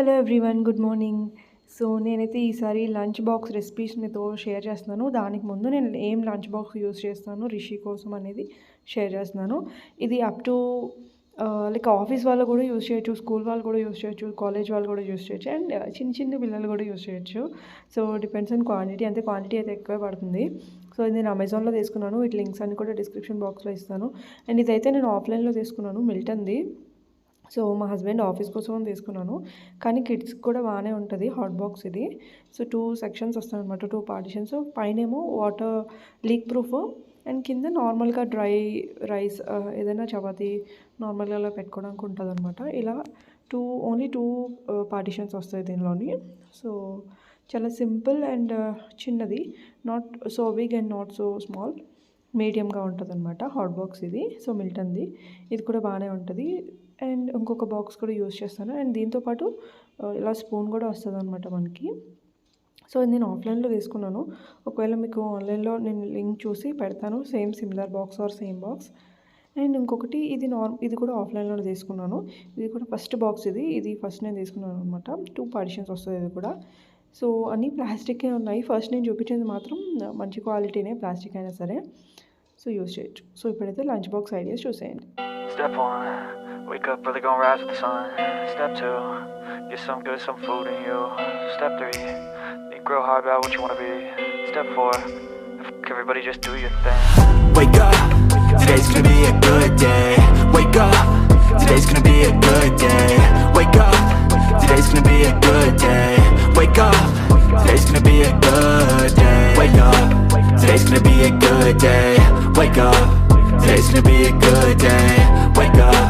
Hello everyone, good morning. So నేనైతే ఈసారి lunch box recipes మీతో షేర్ చేస్తున్నాను. దానికి ముందు నేను ఏం లంచ్ బాక్స్ యూస్ చేస్తాను రిషి కోసం అనేది షేర్ చేస్తున్నాను. ఇది అప్ టు లైక్ ఆఫీస్ వాళ్ళు కూడా యూస్ చేయొచ్చు, స్కూల్ వాళ్ళు కూడా యూస్ చేయొచ్చు, కాలేజ్ వాళ్ళు కూడా యూస్ చేయొచ్చు, అండ్ చిన్న చిన్న పిల్లలు కూడా యూస్ చేయొచ్చు. సో డిపెండ్స్ ఆన్ క్వాంటిటీ, అంతే క్వాంటిటీ అయితే ఎక్కువ పడుతుంది. సో ఇది నేను అమెజాన్లో తీసుకున్నాను. వీటి లింక్స్ అన్ని కూడా డిస్క్రిప్షన్ బాక్స్లో ఇస్తాను. అండ్ ఇదైతే నేను ఆఫ్లైన్లో తీసుకున్నాను, మిల్టన్ది. సో మా హస్బెండ్ ఆఫీస్ కోసం తీసుకున్నాను, కానీ కిడ్స్కి కూడా బాగానే ఉంటుంది హాట్ బాక్స్ ఇది. సో 2 సెక్షన్స్ వస్తాయి అనమాట, 2 పార్టిషన్స్. పైనేమో వాటర్ లీక్ ప్రూఫ్, అండ్ కింద నార్మల్గా డ్రై రైస్ ఏదైనా చపాతీ నార్మల్గా అలా పెట్టుకోవడానికి ఉంటుంది అనమాట. ఇలా ఓన్లీ 2 పార్టిషన్స్ వస్తాయి దీనిలోని. సో చాలా సింపుల్ అండ్ చిన్నది, not so big and not so small, మీడియంగా ఉంటుంది అనమాట హాట్ బాక్స్ ఇది. సో మిల్టన్ది ఇది కూడా బాగానే ఉంటుంది. అండ్ ఇంకొక బాక్స్ కూడా యూస్ చేస్తాను. అండ్ దీంతోపాటు ఇలా స్పూన్ కూడా వస్తుంది అనమాట మనకి. సో నేను ఆఫ్లైన్లో తీసుకున్నాను. ఒకవేళ మీకు ఆన్లైన్లో నేను లింక్ చూసి పెడతాను, same similar box or same box. And ఇంకొకటి ఇది కూడా ఆఫ్లైన్లో తీసుకున్నాను. ఇది కూడా ఫస్ట్ బాక్స్ ఇది ఫస్ట్ నేను తీసుకున్నాను అనమాట. 2 పార్టిషన్స్ వస్తుంది ఇది కూడా. సో అన్నీ ప్లాస్టిక్కే ఉన్నాయి. ఫస్ట్ నేను చూపించింది మాత్రం మంచి క్వాలిటీనే, ప్లాస్టిక్ అయినా సరే. సో యూస్ చేయొచ్చు. సో ఇప్పుడైతే లంచ్ బాక్స్ ఐడియాస్ చూసేయండి. Step 1, wake up early, gonna rise with the sun. Step 2, get some food in you. Step 3, think real hard about what you wanna be. Step 4, everybody just do your thing. Wake up, today's gonna be a good day. Wake up, today's gonna be a good day. Wake up, today's gonna be a good day. Wake up, today's gonna be a good day. Wake up, today's gonna be a good day. Wake up, today's gonna be a good day. Wake up,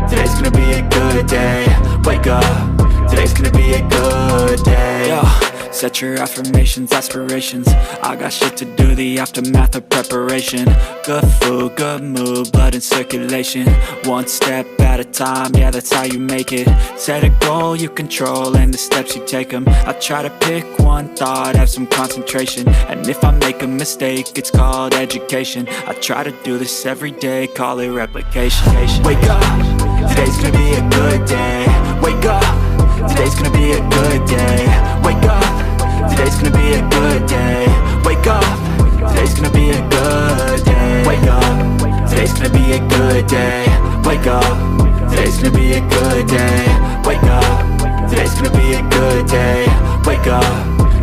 today's gonna be a good day. Wake up, today's gonna be a good day. Yo, set your affirmations, aspirations. I got shit to do, the aftermath of preparation. Good food, good mood, blood in circulation. One step at a time, yeah, that's how you make it. Set a goal you control and the steps you take them. I try to pick one thought, have some concentration. And if I make a mistake, it's called education. I try to do this every day, call it replication. Wake up, today's gonna be a good day. Wake up, today's gonna be a good day. Wake up, today's gonna be a good day. Wake up, today's gonna be a good day. Wake up, today's gonna be a good day. Wake up, today's gonna be a good day. Wake up, today's gonna be a good day. Wake up,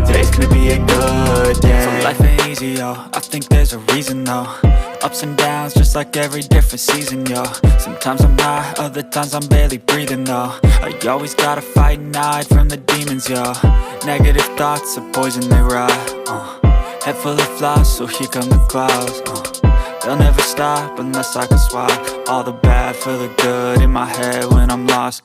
today's gonna be a good day. So life ain't easy, yo, I think there's a reason though. Ups and downs, just like every different season, yo. Sometimes I'm high, other times I'm barely breathing, though. I always gotta fight and hide from the demons, yo. Negative thoughts are poison, they rot. Head full of flies, so here come the clouds. They'll never stop unless I can swap all the bad for the good in my head when I'm lost.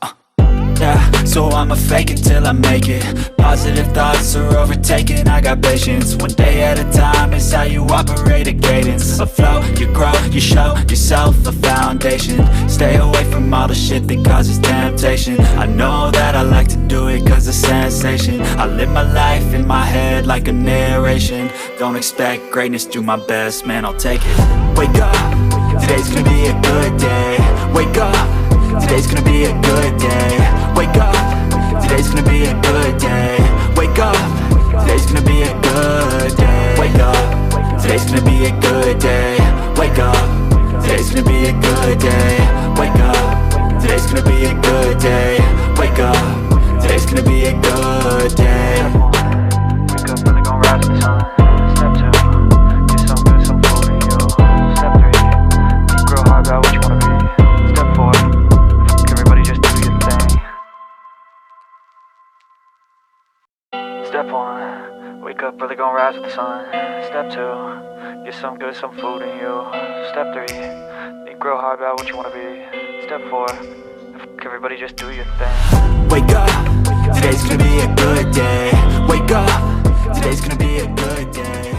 Yeah, so I'ma fake it till I make it. Positive thoughts are overtaken, I got patience. One day at a time is how you operate a cadence. A flow, you grow, you show yourself a foundation. Stay away from all the shit that causes temptation. I know that I like to do it cause it's sensation. I live my life in my head like a narration. Don't expect greatness, do my best, man, I'll take it. Wake up, today's gonna be a good day. Wake up, today's gonna be a good day. Wake up, today's gonna be a good day. Wake up, today's gonna be a good day. Wake up, today's gonna be a good day. Wake up, today's gonna be a good day. Wake up, today's gonna be a good day. Wake up, today's gonna be a good day. Wake up early, gonna rise with the sun. Step 2, get some food in you. Step 3, think real hard about what you wanna be. Step 4, everybody just do your thing. Step 1, wake up early, gonna rise with the sun. Step 2, get some food in you. Step 3, think real hard about what you wanna be. Step 4, everybody just do your thing. Wake up, today's gonna be a good day. Wake up, today's gonna be a good day.